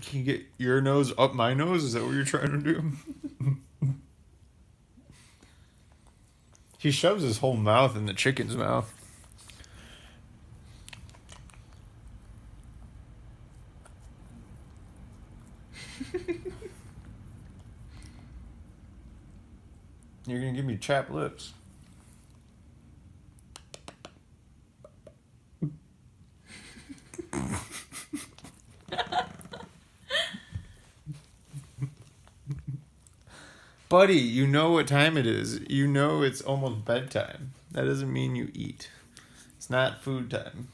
Can you get your nose up my nose? Is that what you're trying to do? He shoves his whole mouth in the chicken's mouth. You're gonna give me chapped lips. Buddy, you know what time it is. You know it's almost bedtime. That doesn't mean you eat. It's not food time.